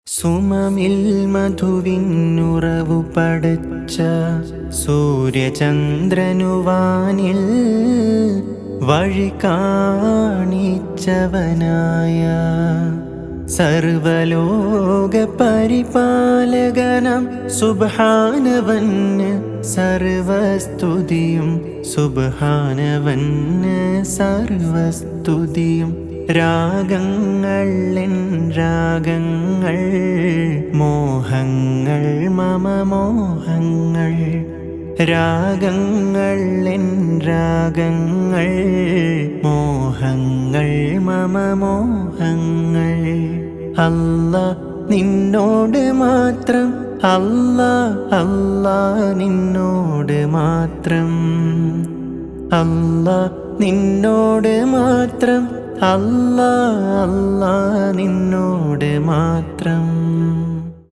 സുമമിൽ മധുവിന്നുറവു പടച്ച സൂര്യചന്ദ്രനുവാനിൽ വഴി കാണിച്ചവനായ സർവലോക പരിപാലകനം സുബ്ഹാനവന് സർവസ്തുതിയും സുബ്ഹാനവന് സർവസ്തുതിയും രാഗങ്ങൾ എൻ രാഗങ്ങൾ മോഹങ്ങൾ മമ മോഹങ്ങൾ രാഗങ്ങൾ എൻ രാഗങ്ങൾ മോഹങ്ങൾ മമ മോഹങ്ങൾ അല്ലാ നിന്നോട് മാത്രം അല്ലാ അല്ലാ നിന്നോട് മാത്രം അല്ലാ നിന്നോട് മാത്രം അല്ലാ അല്ലാ നിന്നോട് മാത്രം.